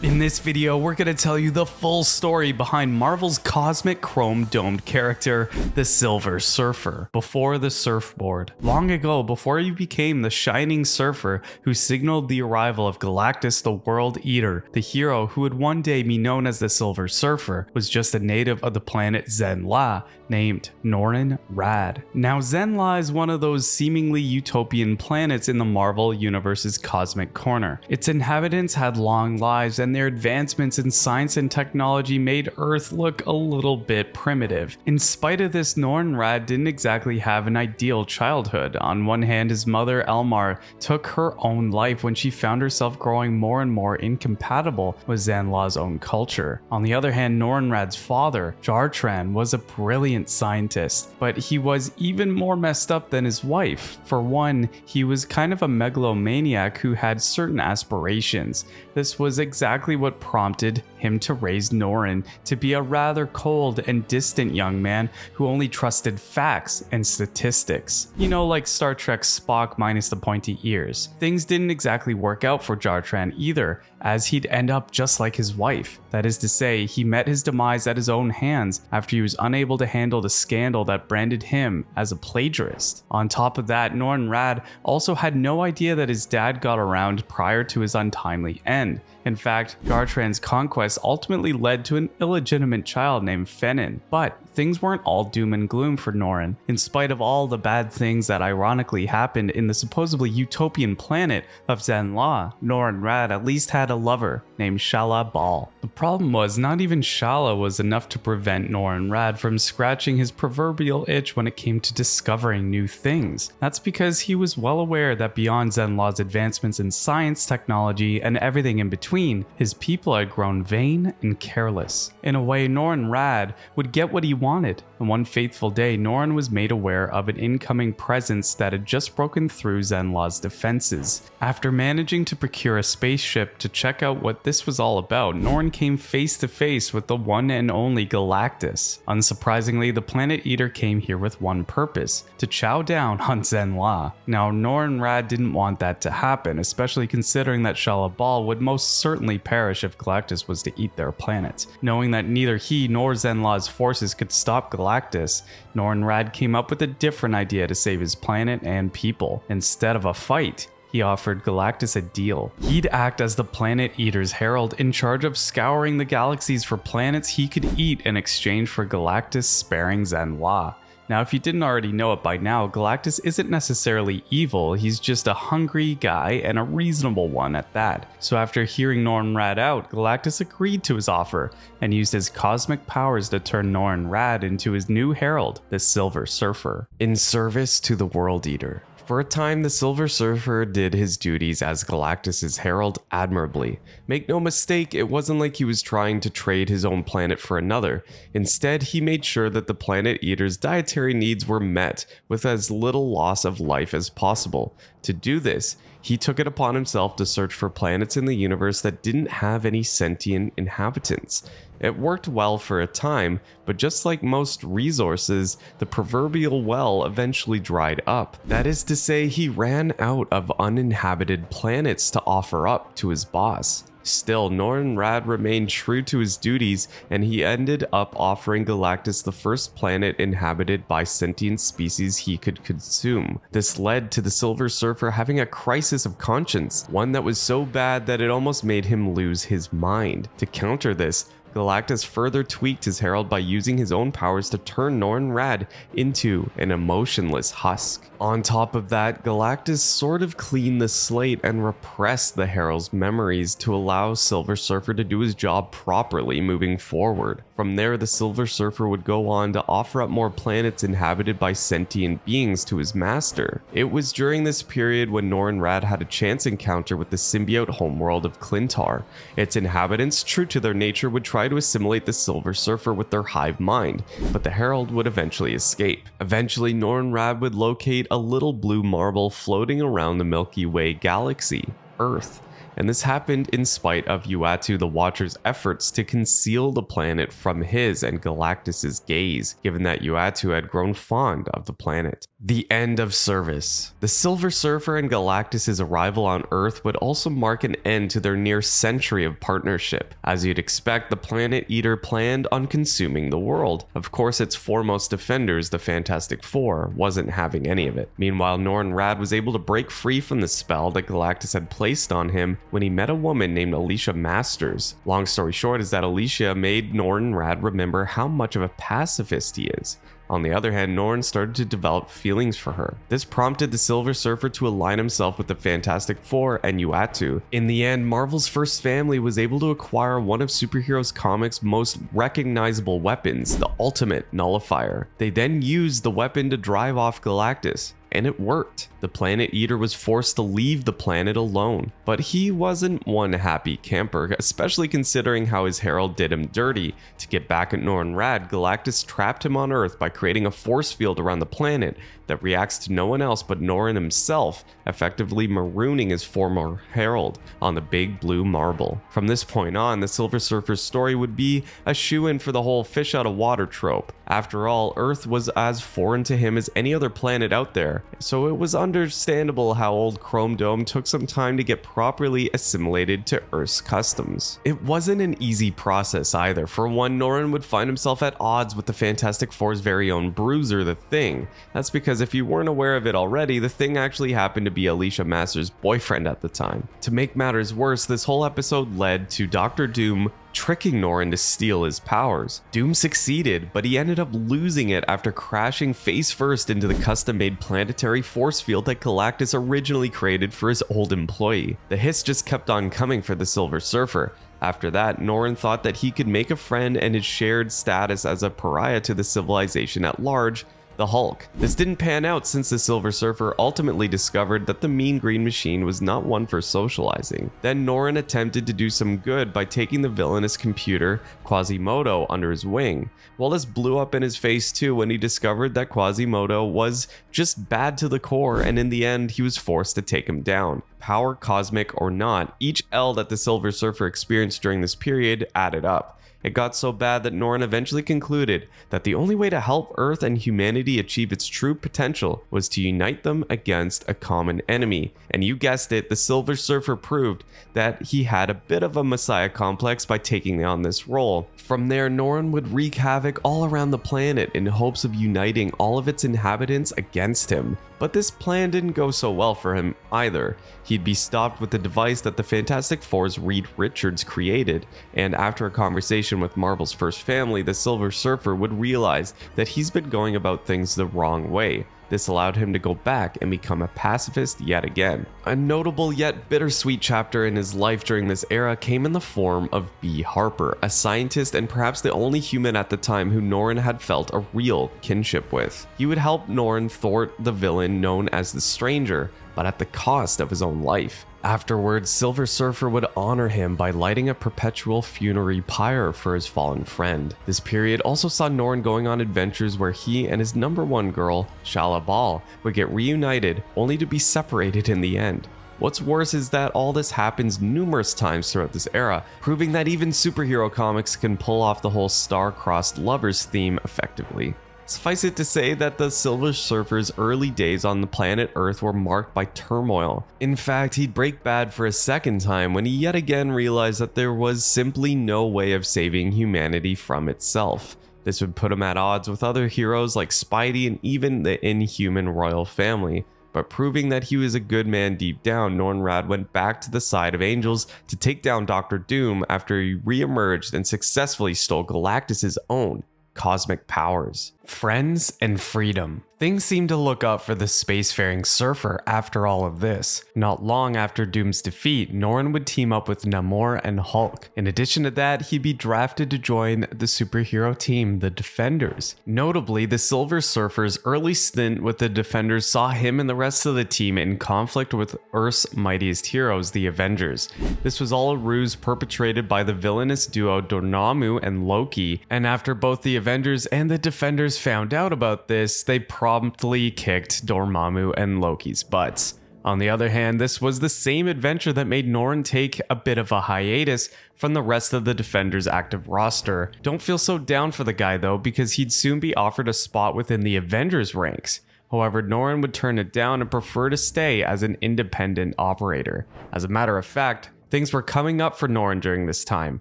In this video, we're going to tell you the full story behind Marvel's cosmic chrome-domed character, the Silver Surfer, before the surfboard. Long ago, before he became the Shining Surfer who signaled the arrival of Galactus the World Eater, the hero who would one day be known as the Silver Surfer was just a native of the planet Zen-La named Norrin Radd. Now, Zen-La is one of those seemingly utopian planets in the Marvel Universe's cosmic corner. Its inhabitants had long lives, and their advancements in science and technology made Earth look a little bit primitive. In spite of this, Norin Radd didn't exactly have an ideal childhood. On one hand, his mother Elmar took her own life when she found herself growing more and more incompatible with Zen-La's own culture. On the other hand, Norin Radd's father, Jartran, was a brilliant scientist, but he was even more messed up than his wife. For one, he was kind of a megalomaniac who had certain aspirations. This was exactly what prompted him to raise Norin to be a rather cold and distant young man who only trusted facts and statistics. You know, like Star Trek's Spock minus the pointy ears. Things didn't exactly work out for Jartran either, as he'd end up just like his wife. That is to say, he met his demise at his own hands after he was unable to handle the scandal that branded him as a plagiarist. On top of that, Norin Radd also had no idea that his dad got around prior to his untimely end. In fact, Jartran's conquest ultimately led to an illegitimate child named Fenin. But things weren't all doom and gloom for Norin. In spite of all the bad things that ironically happened in the supposedly utopian planet of Zen-La, Norin Radd at least had a lover named Shala Bal. The problem was, not even Shala was enough to prevent Norin Radd from scratching his proverbial itch when it came to discovering new things. That's because he was well aware that beyond Zen-La's advancements in science, technology, and everything in between, his people had grown vain and careless. In a way, Norin Radd would get what he wanted, and one fateful day, Norin was made aware of an incoming presence that had just broken through Zen-La's defenses. After managing to procure a spaceship to check out what this was all about, Norin came face to face with the one and only Galactus. Unsurprisingly, the Planet Eater came here with one purpose: to chow down on Zen-La. Now, Norin Radd didn't want that to happen, especially considering that Shala Bal would most certainly perish if Galactus was to eat their planet. Knowing that neither he nor Zen-La's forces could stop Galactus, Norin Radd came up with a different idea to save his planet and people. Instead of a fight, he offered Galactus a deal. He'd act as the Planet Eater's herald, in charge of scouring the galaxies for planets he could eat in exchange for Galactus sparing Zen-La. Now, if you didn't already know it by now, Galactus isn't necessarily evil, he's just a hungry guy, and a reasonable one at that. So after hearing Norin Radd out, Galactus agreed to his offer, and used his cosmic powers to turn Norin Radd into his new herald, the Silver Surfer, in service to the World Eater. For a time, the Silver Surfer did his duties as Galactus' herald admirably. Make no mistake, it wasn't like he was trying to trade his own planet for another. Instead, he made sure that the Planet Eater's dietary needs were met with as little loss of life as possible. To do this, he took it upon himself to search for planets in the universe that didn't have any sentient inhabitants. It worked well for a time, but just like most resources, the proverbial well eventually dried up. That is to say, he ran out of uninhabited planets to offer up to his boss. Still, Norin Radd remained true to his duties, and he ended up offering Galactus the first planet inhabited by sentient species he could consume. This led to the Silver Surfer having a crisis of conscience, one that was so bad that it almost made him lose his mind. To counter this, Galactus further tweaked his herald by using his own powers to turn Norin Radd into an emotionless husk. On top of that, Galactus sort of cleaned the slate and repressed the herald's memories to allow Silver Surfer to do his job properly moving forward. From there, the Silver Surfer would go on to offer up more planets inhabited by sentient beings to his master. It was during this period when Norin Radd had a chance encounter with the symbiote homeworld of Clintar. Its inhabitants, true to their nature, would try to assimilate the Silver Surfer with their hive mind, but the herald would eventually escape. Eventually, Norin Radd would locate a little blue marble floating around the Milky Way galaxy, Earth, and this happened in spite of Uatu the Watcher's efforts to conceal the planet from his and Galactus's gaze, given that Uatu had grown fond of the planet. The end of service. The Silver Surfer and Galactus's arrival on Earth would also mark an end to their near century of partnership. As you'd expect, the Planet Eater planned on consuming the world. Of course, its foremost defenders, the Fantastic Four, wasn't having any of it. Meanwhile, Norrin Radd was able to break free from the spell that Galactus had placed on him when he met a woman named Alicia Masters. Long story short is that Alicia made Norrin Radd remember how much of a pacifist he is. On the other hand, Norrin started to develop feelings for her. This prompted the Silver Surfer to align himself with the Fantastic Four and Uatu. In the end, Marvel's first family was able to acquire one of superheroes comics' most recognizable weapons, the Ultimate Nullifier. They then used the weapon to drive off Galactus. And it worked. The Planet Eater was forced to leave the planet alone. But he wasn't one happy camper, especially considering how his herald did him dirty. To get back at Norrin Radd, Galactus trapped him on Earth by creating a force field around the planet that reacts to no one else but Norrin himself, effectively marooning his former herald on the big blue marble. From this point on, the Silver Surfer's story would be a shoo-in for the whole fish out of water trope. After all, Earth was as foreign to him as any other planet out there, so it was understandable how old Chrome Dome took some time to get properly assimilated to Earth's customs. It wasn't an easy process either. For one, Norrin would find himself at odds with the Fantastic Four's very own Bruiser, the Thing. That's because if you weren't aware of it already, the Thing actually happened to be Alicia Masters' boyfriend at the time. To make matters worse, this whole episode led to Dr. Doom tricking Norrin to steal his powers. Doom succeeded, but he ended up losing it after crashing face first into the custom-made planetary force field that Galactus originally created for his old employee. The hits just kept on coming for the Silver Surfer. After that, Norrin thought that he could make a friend and his shared status as a pariah to the civilization at large, the Hulk. This didn't pan out since the Silver Surfer ultimately discovered that the Mean Green Machine was not one for socializing. Then Norrin attempted to do some good by taking the villainous computer Quasimodo under his wing. Well, this blew up in his face too when he discovered that Quasimodo was just bad to the core, and in the end he was forced to take him down. Power cosmic or not, each L that the Silver Surfer experienced during this period added up. It got so bad that Norrin eventually concluded that the only way to help Earth and humanity achieve its true potential was to unite them against a common enemy. And you guessed it, the Silver Surfer proved that he had a bit of a messiah complex by taking on this role. From there, Norrin would wreak havoc all around the planet in hopes of uniting all of its inhabitants against him. But this plan didn't go so well for him either. He'd be stopped with the device that the Fantastic Four's Reed Richards created, and after a conversation with Marvel's first family, the Silver Surfer would realize that he's been going about things the wrong way. This allowed him to go back and become a pacifist yet again. A notable yet bittersweet chapter in his life during this era came in the form of B. Harper, a scientist and perhaps the only human at the time who Norrin had felt a real kinship with. He would help Norrin thwart the villain known as the Stranger, but at the cost of his own life. Afterwards, Silver Surfer would honor him by lighting a perpetual funerary pyre for his fallen friend. This period also saw Norrin going on adventures where he and his number one girl, Shala Bal, would get reunited only to be separated in the end. What's worse is that all this happens numerous times throughout this era, proving that even superhero comics can pull off the whole star-crossed lovers theme effectively. Suffice it to say that the Silver Surfer's early days on the planet Earth were marked by turmoil. In fact, he'd break bad for a second time when he yet again realized that there was simply no way of saving humanity from itself. This would put him at odds with other heroes like Spidey and even the Inhuman royal family. But proving that he was a good man deep down, Norrin Radd went back to the side of angels to take down Dr. Doom after he re-emerged and successfully stole Galactus' own cosmic powers. Friends and freedom. Things seemed to look up for the spacefaring surfer after all of this. Not long after Doom's defeat, Norrin would team up with Namor and Hulk. In addition to that, he'd be drafted to join the superhero team, the Defenders. Notably, the Silver Surfer's early stint with the Defenders saw him and the rest of the team in conflict with Earth's mightiest heroes, the Avengers. This was all a ruse perpetrated by the villainous duo Dormammu and Loki, and after both the Avengers and the Defenders found out about this, they promptly kicked Dormammu and Loki's butts. On the other hand, this was the same adventure that made Norrin take a bit of a hiatus from the rest of the Defenders' active roster. Don't feel so down for the guy though, because he'd soon be offered a spot within the Avengers ranks. However, Norrin would turn it down and prefer to stay as an independent operator. As a matter of fact, things were coming up for Norrin during this time,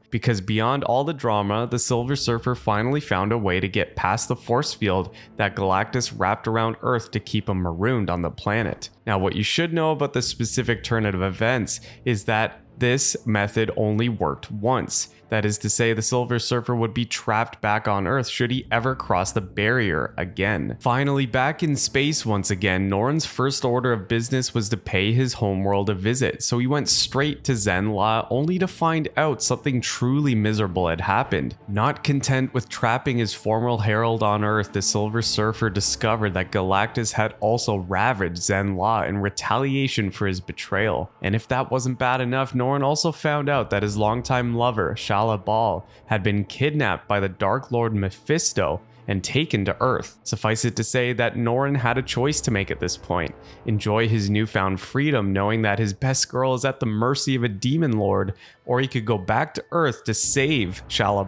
because beyond all the drama, the Silver Surfer finally found a way to get past the force field that Galactus wrapped around Earth to keep him marooned on the planet. Now, what you should know about the specific turn of events is that this method only worked once. That is to say, the Silver Surfer would be trapped back on Earth should he ever cross the barrier again. Finally, back in space once again, Norrin's first order of business was to pay his homeworld a visit, so he went straight to Zen-La only to find out something truly miserable had happened. Not content with trapping his former herald on Earth, the Silver Surfer discovered that Galactus had also ravaged Zen-La in retaliation for his betrayal. And if that wasn't bad enough, Norrin also found out that his longtime lover, Ball, had been kidnapped by the Dark Lord Mephisto and taken to Earth. Suffice it to say that Norrin had a choice to make at this point. Enjoy his newfound freedom knowing that his best girl is at the mercy of a demon lord, or he could go back to Earth to save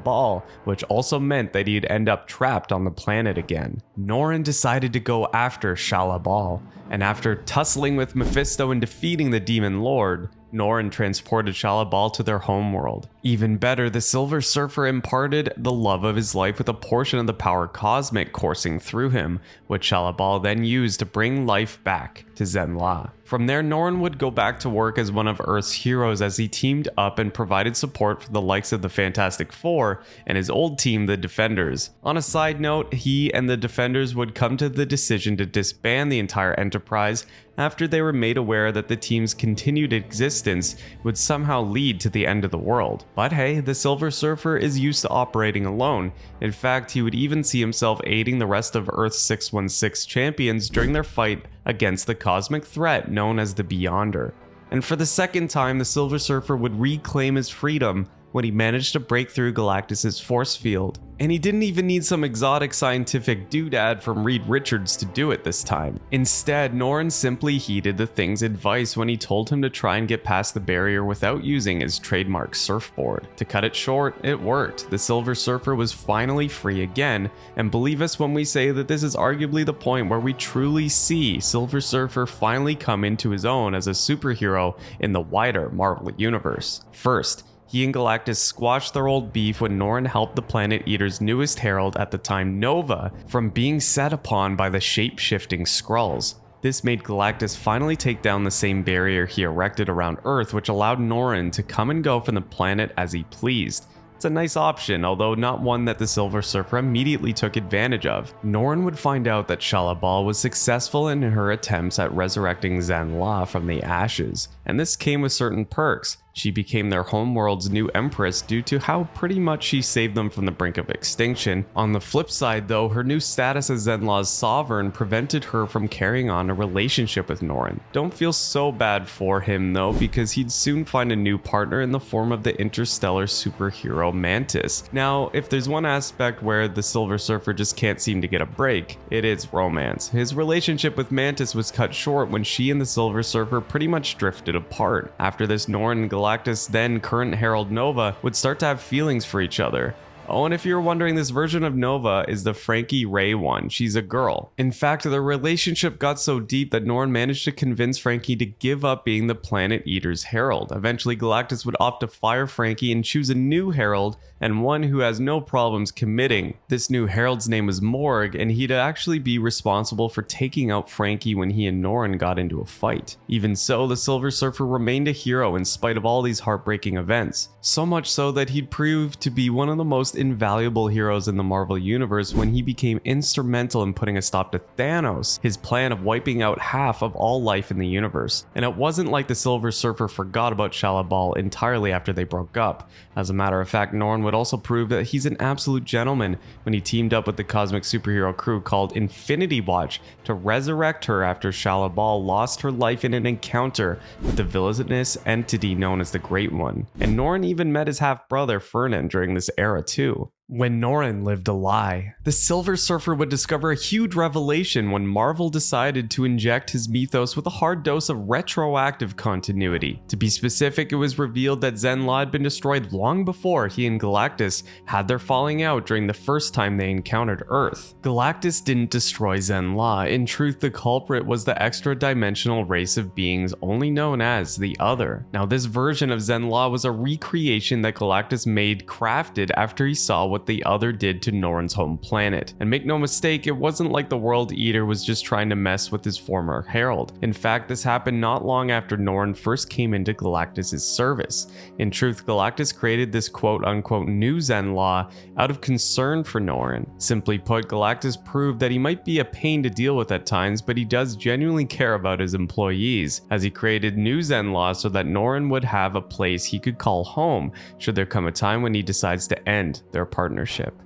Ball, which also meant that he'd end up trapped on the planet again. Norrin decided to go after Ball, and after tussling with Mephisto and defeating the demon lord, Norrin transported Ball to their homeworld. Even better, the Silver Surfer imparted the love of his life with a portion of the power cosmic coursing through him, which Ball then used to bring life back to Zen-La. From there, Norrin would go back to work as one of Earth's heroes as he teamed up and provided support for the likes of the Fantastic Four and his old team, the Defenders. On a side note, he and the Defenders would come to the decision to disband the entire enterprise after they were made aware that the team's continued existence would somehow lead to the end of the world. But hey, the Silver Surfer is used to operating alone. In fact, he would even see himself aiding the rest of Earth's 616 champions during their fight against the cosmic threat known as the Beyonder. And for the second time, the Silver Surfer would reclaim his freedom when he managed to break through Galactus' force field. And he didn't even need some exotic scientific doodad from Reed Richards to do it this time. Instead, Norrin simply heeded the Thing's advice when he told him to try and get past the barrier without using his trademark surfboard. To cut it short, it worked. The Silver Surfer was finally free again, and believe us when we say that this is arguably the point where we truly see Silver Surfer finally come into his own as a superhero in the wider Marvel universe. First, he and Galactus squashed their old beef when Norrin helped the Planet Eater's newest herald at the time, Nova, from being set upon by the shape-shifting Skrulls. This made Galactus finally take down the same barrier he erected around Earth, which allowed Norrin to come and go from the planet as he pleased. It's a nice option, although not one that the Silver Surfer immediately took advantage of. Norrin would find out that Ball was successful in her attempts at resurrecting Zen-La from the ashes, and this came with certain perks. She became their homeworld's new empress due to how pretty much she saved them from the brink of extinction. On the flip side though, her new status as Zen-La's sovereign prevented her from carrying on a relationship with Norrin. Don't feel so bad for him though, because he'd soon find a new partner in the form of the interstellar superhero Mantis. Now, if there's one aspect where the Silver Surfer just can't seem to get a break, it is romance. His relationship with Mantis was cut short when she and the Silver Surfer pretty much drifted apart. After this, Norrin and Galactus, then current Herald Nova, would start to have feelings for each other. Oh, and if you're wondering, this version of Nova is the Frankie Ray one. She's a girl. In fact, their relationship got so deep that Norrin managed to convince Frankie to give up being the Planet Eater's herald. Eventually, Galactus would opt to fire Frankie and choose a new herald, and one who has no problems committing. This new herald's name was Morg, and he'd actually be responsible for taking out Frankie when he and Norrin got into a fight. Even so, the Silver Surfer remained a hero in spite of all these heartbreaking events. So much so that he'd proved to be one of the most invaluable heroes in the Marvel Universe when he became instrumental in putting a stop to Thanos, his plan of wiping out half of all life in the universe. And it wasn't like the Silver Surfer forgot about Ball entirely after they broke up. As a matter of fact, Norrin would also prove that he's an absolute gentleman when he teamed up with the cosmic superhero crew called Infinity Watch to resurrect her after Ball lost her life in an encounter with the villainous entity known as the Great One. And Norrin even met his half-brother Fernan during this era too. When Norrin lived a lie, the Silver Surfer would discover a huge revelation when Marvel decided to inject his mythos with a hard dose of retroactive continuity. To be specific, it was revealed that Zen-La had been destroyed long before he and Galactus had their falling out during the first time they encountered Earth. Galactus didn't destroy Zen-La. In truth, the culprit was the extra-dimensional race of beings only known as the Other. Now, this version of Zen-La was a recreation that Galactus crafted after he saw what the Other did to Norrin's home planet. And make no mistake, it wasn't like the World Eater was just trying to mess with his former herald. In fact, this happened not long after Norrin first came into Galactus' service. In truth, Galactus created this quote-unquote new Zen-La out of concern for Norrin. Simply put, Galactus proved that he might be a pain to deal with at times, but he does genuinely care about his employees, as he created new Zen-La so that Norrin would have a place he could call home should there come a time when he decides to end their partnership.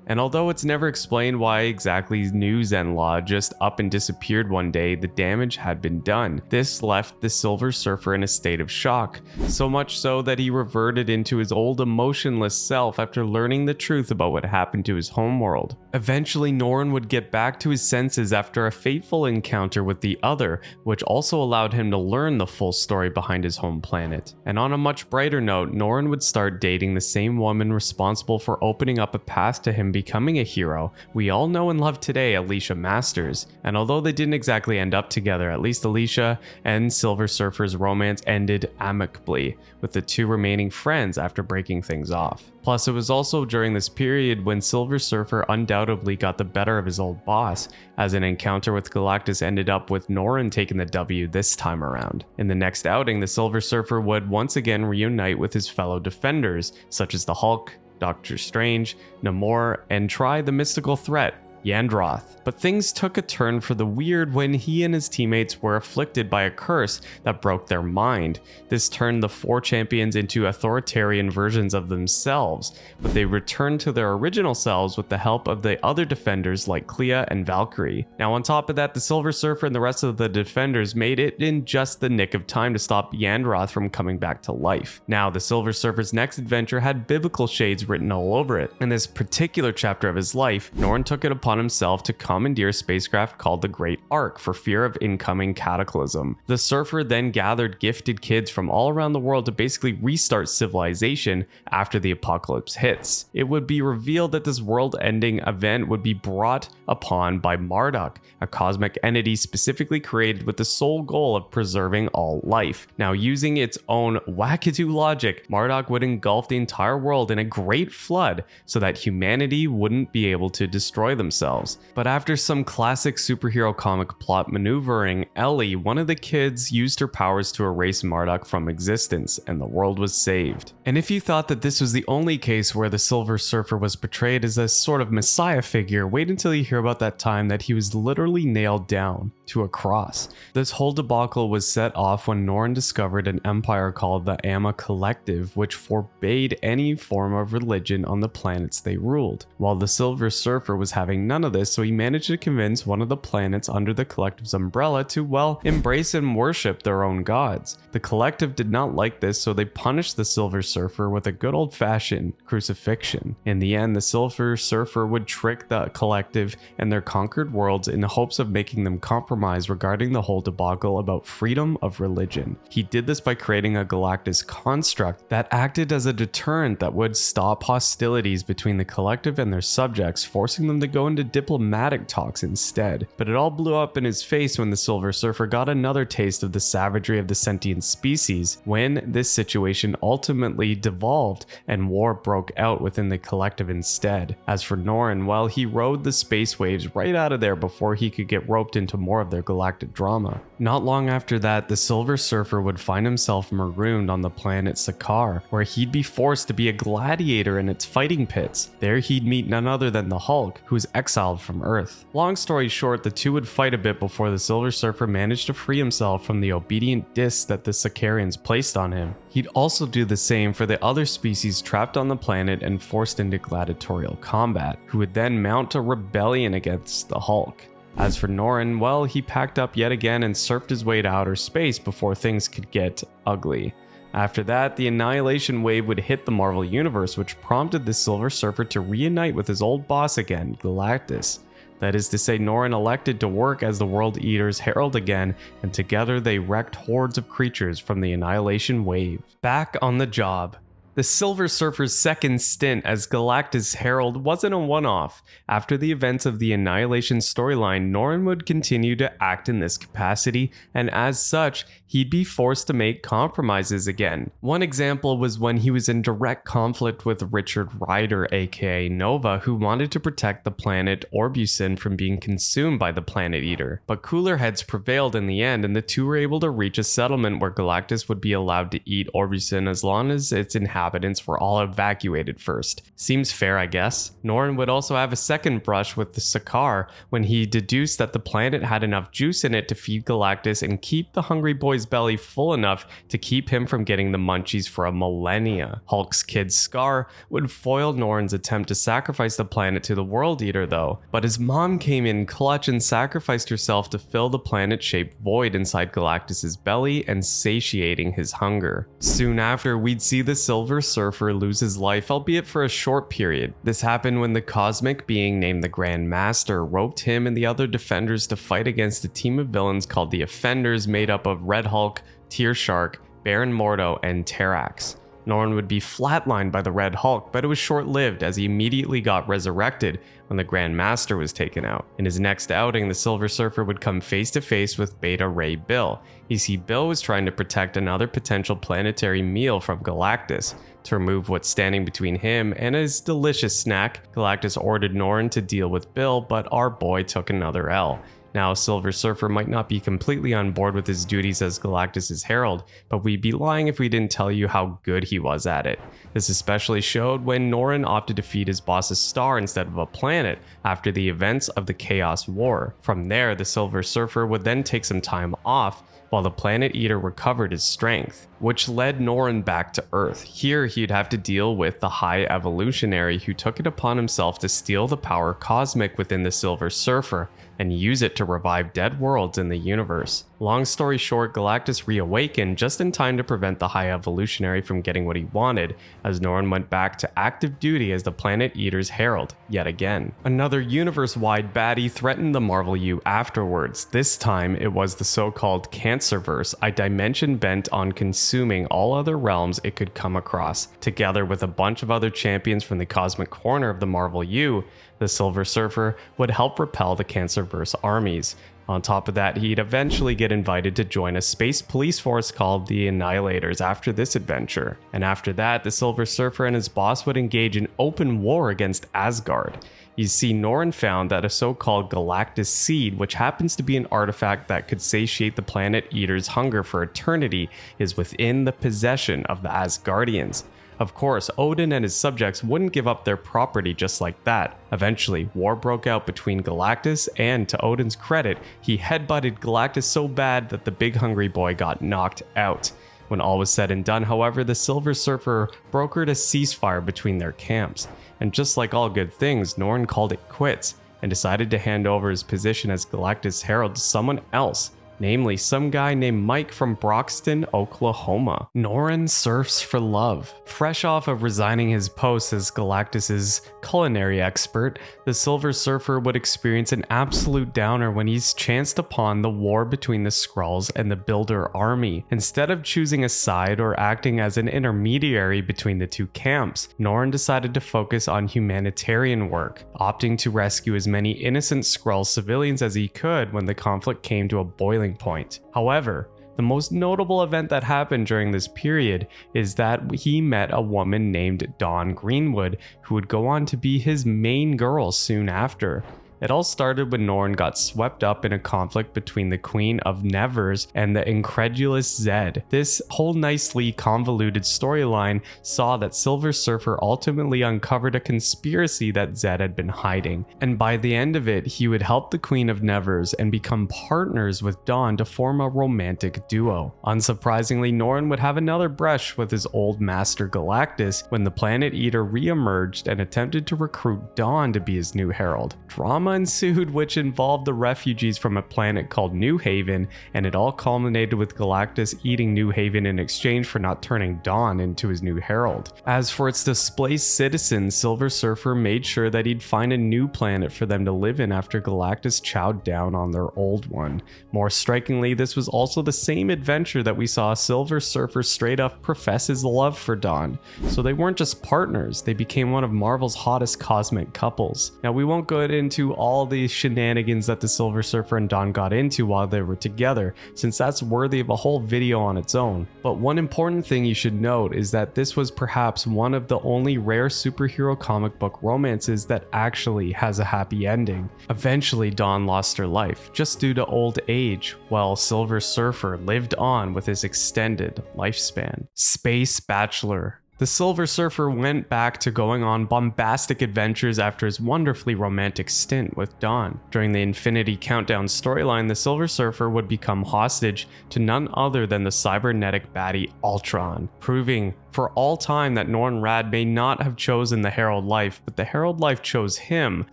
And although it's never explained why exactly new Zen-La just up and disappeared one day, the damage had been done. This left the Silver Surfer in a state of shock, so much so that he reverted into his old emotionless self after learning the truth about what happened to his homeworld. Eventually, Norrin would get back to his senses after a fateful encounter with the Other, which also allowed him to learn the full story behind his home planet. And on a much brighter note, Norrin would start dating the same woman responsible for opening up a path to him becoming a hero we all know and love today, Alicia Masters. And although they didn't exactly end up together, at least Alicia and Silver Surfer's romance ended amicably, with the two remaining friends after breaking things off. Plus, it was also during this period when Silver Surfer undoubtedly got the better of his old boss, as an encounter with Galactus ended up with Norrin taking the W this time around. In the next outing, the Silver Surfer would once again reunite with his fellow Defenders, such as the Hulk, Doctor Strange, Namor, and try the mystical threat, Yandroth. But things took a turn for the weird when he and his teammates were afflicted by a curse that broke their mind. This turned the four champions into authoritarian versions of themselves, but they returned to their original selves with the help of the other Defenders like Clea and Valkyrie. Now on top of that, the Silver Surfer and the rest of the Defenders made it in just the nick of time to stop Yandroth from coming back to life. Now the Silver Surfer's next adventure had biblical shades written all over it. In this particular chapter of his life, Norrin took it upon himself to commandeer a spacecraft called the Great Ark for fear of incoming cataclysm. The Surfer then gathered gifted kids from all around the world to basically restart civilization after the apocalypse hits. It would be revealed that this world-ending event would be brought upon by Marduk, a cosmic entity specifically created with the sole goal of preserving all life. Now, using its own wackadoo logic, Marduk would engulf the entire world in a great flood so that humanity wouldn't be able to destroy themselves. But after some classic superhero comic plot maneuvering, Ellie, one of the kids, used her powers to erase Marduk from existence, and the world was saved. And if you thought that this was the only case where the Silver Surfer was portrayed as a sort of messiah figure, wait until you hear about that time that he was literally nailed down to a cross. This whole debacle was set off when Norrin discovered an empire called the Amma Collective, which forbade any form of religion on the planets they ruled. While the Silver Surfer was having none of this, so he managed to convince one of the planets under the Collective's umbrella to, well, embrace and worship their own gods. The Collective did not like this, so they punished the Silver Surfer with a good old-fashioned crucifixion. In the end, the Silver Surfer would trick the Collective and their conquered worlds in hopes of making them compromise regarding the whole debacle about freedom of religion. He did this by creating a Galactus construct that acted as a deterrent that would stop hostilities between the Collective and their subjects, forcing them to go into diplomatic talks instead. But it all blew up in his face when the Silver Surfer got another taste of the savagery of the sentient species, when this situation ultimately devolved and war broke out within the Collective instead. As for Norrin, well, he rode the space waves right out of there before he could get roped into more of their galactic drama. Not long after that, the Silver Surfer would find himself marooned on the planet Sakaar, where he'd be forced to be a gladiator in its fighting pits. There he'd meet none other than the Hulk, who's exiled from Earth. Long story short, the two would fight a bit before the Silver Surfer managed to free himself from the obedient discs that the Sakaarians placed on him. He'd also do the same for the other species trapped on the planet and forced into gladiatorial combat, who would then mount a rebellion against the Hulk. As for Norrin, well, he packed up yet again and surfed his way to outer space before things could get ugly. After that, the Annihilation wave would hit the Marvel Universe, which prompted the Silver Surfer to reunite with his old boss again, Galactus. That is to say, Norrin elected to work as the World Eater's herald again, and together they wrecked hordes of creatures from the Annihilation wave. Back on the job. The Silver Surfer's second stint as Galactus' herald wasn't a one-off. After the events of the Annihilation storyline, Norrin would continue to act in this capacity, and as such, he'd be forced to make compromises again. One example was when he was in direct conflict with Richard Rider, aka Nova, who wanted to protect the planet Orbusin from being consumed by the Planet Eater. But cooler heads prevailed in the end, and the two were able to reach a settlement where Galactus would be allowed to eat Orbusin as long as its inhabitants were all evacuated first. Seems fair, I guess. Norrin would also have a second brush with the Sakaar when he deduced that the planet had enough juice in it to feed Galactus and keep the hungry boy's belly full enough to keep him from getting the munchies for a millennia. Hulk's kid Scar would foil Norrin's attempt to sacrifice the planet to the World Eater though, but his mom came in clutch and sacrificed herself to fill the planet-shaped void inside Galactus's belly and satiating his hunger. Soon after, we'd see the Silver Surfer lose his life, albeit for a short period. This happened when the cosmic being named the Grand Master roped him and the other Defenders to fight against a team of villains called the Offenders, made up of Red Hulk, Tear Shark, Baron Mordo, and Terrax. Norrin would be flatlined by the Red Hulk, but it was short-lived as he immediately got resurrected when the Grand Master was taken out. In his next outing, the Silver Surfer would come face to face with Beta Ray Bill. You see, Bill was trying to protect another potential planetary meal from Galactus. To remove what's standing between him and his delicious snack, Galactus ordered Norrin to deal with Bill, but our boy took another L. Now, Silver Surfer might not be completely on board with his duties as Galactus' herald, but we'd be lying if we didn't tell you how good he was at it. This especially showed when Norrin opted to feed his boss a star instead of a planet after the events of the Chaos War. From there, the Silver Surfer would then take some time off while the Planet Eater recovered his strength, which led Norrin back to Earth. Here, he'd have to deal with the High Evolutionary, who took it upon himself to steal the power cosmic within the Silver Surfer and use it to revive dead worlds in the universe. Long story short, Galactus reawakened just in time to prevent the High Evolutionary from getting what he wanted, as Norrin went back to active duty as the Planet Eater's herald yet again. Another universe-wide baddie threatened the Marvel U afterwards. This time, it was the so-called Cancerverse, a dimension bent on consuming all other realms it could come across. Together with a bunch of other champions from the cosmic corner of the Marvel U, the Silver Surfer would help repel the Cancerverse armies. On top of that, he'd eventually get invited to join a space police force called the Annihilators after this adventure. And after that, the Silver Surfer and his boss would engage in open war against Asgard. You see, Norrin found that a so-called Galactus seed, which happens to be an artifact that could satiate the Planet Eater's hunger for eternity, is within the possession of the Asgardians. Of course, Odin and his subjects wouldn't give up their property just like that. Eventually, war broke out between Galactus, and to Odin's credit, he headbutted Galactus so bad that the big hungry boy got knocked out. When all was said and done, however, the Silver Surfer brokered a ceasefire between their camps. And just like all good things, Norrin called it quits and decided to hand over his position as Galactus' herald to someone else. Namely, some guy named Mike from Broxton, Oklahoma. Norrin surfs for love. Fresh off of resigning his post as Galactus' culinary expert, the Silver Surfer would experience an absolute downer when he's chanced upon the war between the Skrulls and the Builder army. Instead of choosing a side or acting as an intermediary between the two camps, Norrin decided to focus on humanitarian work, opting to rescue as many innocent Skrull civilians as he could when the conflict came to a boiling point. However, the most notable event that happened during this period is that he met a woman named Dawn Greenwood, who would go on to be his main girl soon after. It all started when Norrin got swept up in a conflict between the Queen of Nevers and the incredulous Zed. This whole nicely convoluted storyline saw that Silver Surfer ultimately uncovered a conspiracy that Zed had been hiding, and by the end of it, he would help the Queen of Nevers and become partners with Dawn to form a romantic duo. Unsurprisingly, Norrin would have another brush with his old master Galactus when the Planet Eater re-emerged and attempted to recruit Dawn to be his new herald. Drama drama ensued, which involved the refugees from a planet called New Haven, and it all culminated with Galactus eating New Haven in exchange for not turning Dawn into his new herald. As for its displaced citizens, Silver Surfer made sure that he'd find a new planet for them to live in after Galactus chowed down on their old one. More strikingly, this was also the same adventure that we saw Silver Surfer straight up profess his love for Dawn. So they weren't just partners, they became one of Marvel's hottest cosmic couples. Now we won't go into all the shenanigans that the Silver Surfer and Dawn got into while they were together, since that's worthy of a whole video on its own. But one important thing you should note is that this was perhaps one of the only rare superhero comic book romances that actually has a happy ending. Eventually Dawn lost her life, just due to old age, while Silver Surfer lived on with his extended lifespan. Space Bachelor. The Silver Surfer went back to going on bombastic adventures after his wonderfully romantic stint with Dawn. During the Infinity Countdown storyline, the Silver Surfer would become hostage to none other than the cybernetic baddie Ultron, proving for all time that Norrin Radd may not have chosen the Herald life, but the Herald life chose him.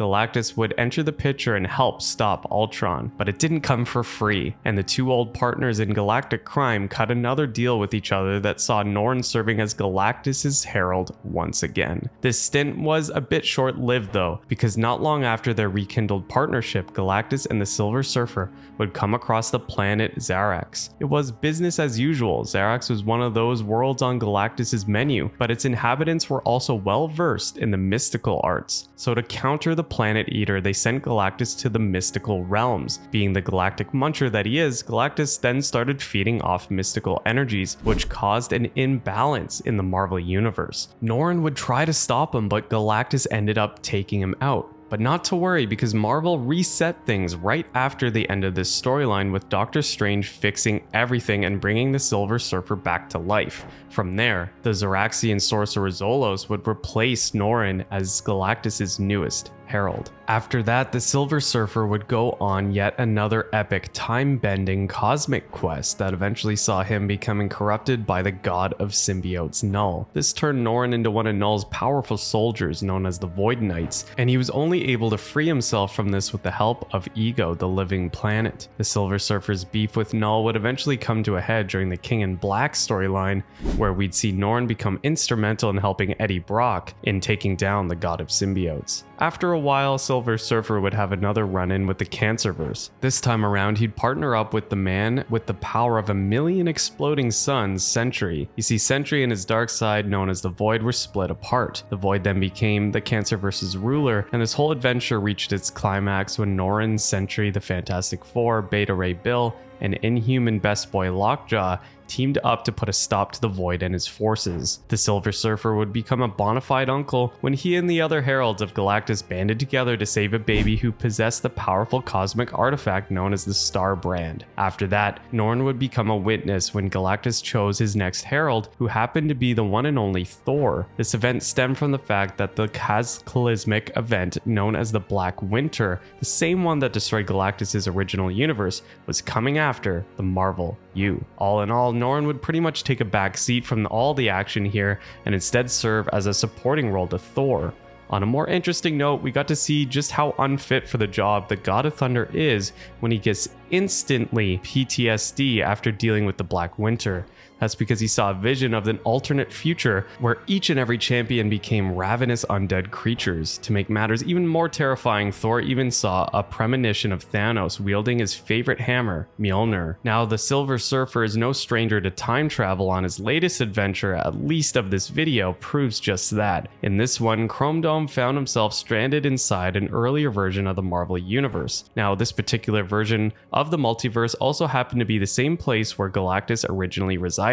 Galactus would enter the picture and help stop Ultron, but it didn't come for free, and the two old partners in galactic crime cut another deal with each other that saw Norrin serving as Galactus's Herald once again. This stint was a bit short-lived though, because not long after their rekindled partnership, Galactus and the Silver Surfer would come across the planet Zarax. It was business as usual. Zarax was one of those worlds on Galactus' menu, but its inhabitants were also well versed in the mystical arts. So to counter the planet eater, they sent Galactus to the mystical realms. Being the galactic muncher that he is, Galactus then started feeding off mystical energies, which caused an imbalance in the Marvel universe. Norrin would try to stop him, but Galactus ended up taking him out. But not to worry, because Marvel reset things right after the end of this storyline, with Doctor Strange fixing everything and bringing the Silver Surfer back to life. From there, the Zaraxian sorcerer Zolos would replace Norrin as Galactus' newest herald. After that, the Silver Surfer would go on yet another epic time-bending cosmic quest that eventually saw him becoming corrupted by the god of symbiotes Knull. This turned Norrin into one of Knull's powerful soldiers known as the Void Knights, and he was only able to free himself from this with the help of Ego, the living planet. The Silver Surfer's beef with Knull would eventually come to a head during the King in Black storyline, where we'd see Norrin become instrumental in helping Eddie Brock in taking down the god of symbiotes. After a while, Silver Surfer would have another run-in with the Cancerverse. This time around, he'd partner up with the man with the power of 1,000,000 exploding suns, Sentry. You see, Sentry and his dark side, known as the Void, were split apart. The Void then became the Cancerverse's ruler, and this whole adventure reached its climax when Norrin, Sentry, the Fantastic Four, Beta Ray Bill, and Inhuman Best Boy Lockjaw teamed up to put a stop to the Void and his forces. The Silver Surfer would become a bona fide uncle when he and the other heralds of Galactus banded together to save a baby who possessed the powerful cosmic artifact known as the Star Brand. After that, Norrin would become a witness when Galactus chose his next herald, who happened to be the one and only Thor. This event stemmed from the fact that the cataclysmic event known as the Black Winter, the same one that destroyed Galactus' original universe, was coming after the Marvel U. All in all, Norrin would pretty much take a back seat from all the action here and instead serve as a supporting role to Thor. On a more interesting note, we got to see just how unfit for the job the God of Thunder is when he gets instantly PTSD after dealing with the Black Winter. That's because he saw a vision of an alternate future where each and every champion became ravenous undead creatures. To make matters even more terrifying, Thor even saw a premonition of Thanos wielding his favorite hammer, Mjolnir. Now, the Silver Surfer is no stranger to time travel. On his latest adventure, at least of this video, proves just that. In this one, Chrome Dome found himself stranded inside an earlier version of the Marvel Universe. Now, this particular version of the multiverse also happened to be the same place where Galactus originally resided.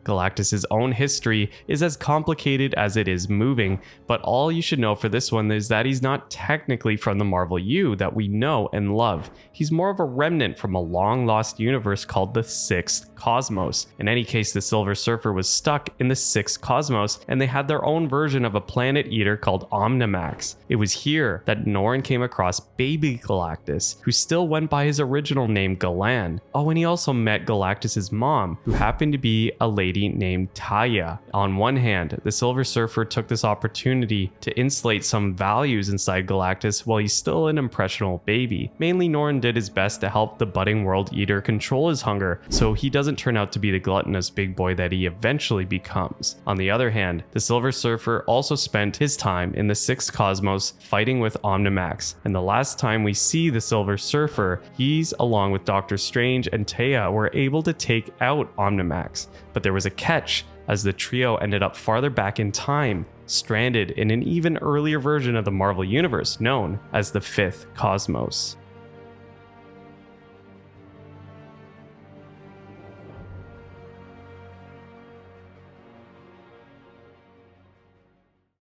Galactus' own history is as complicated as it is moving, but all you should know for this one is that he's not technically from the Marvel U that we know and love. He's more of a remnant from a long-lost universe called the Sixth Cosmos. In any case, the Silver Surfer was stuck in the Sixth Cosmos, and they had their own version of a planet eater called Omnimax. It was here that Norrin came across baby Galactus, who still went by his original name Galan. Oh, and he also met Galactus' mom, who happened to be be a lady named Taya. On one hand, the Silver Surfer took this opportunity to insulate some values inside Galactus while he's still an impressionable baby. Mainly, Norrin did his best to help the budding World Eater control his hunger so he doesn't turn out to be the gluttonous big boy that he eventually becomes. On the other hand, the Silver Surfer also spent his time in the Sixth Cosmos fighting with Omnimax, and the last time we see the Silver Surfer, he's along with Doctor Strange and Taya were able to take out Omnimax, but there was a catch as the trio ended up farther back in time, stranded in an even earlier version of the Marvel Universe known as the Fifth Cosmos.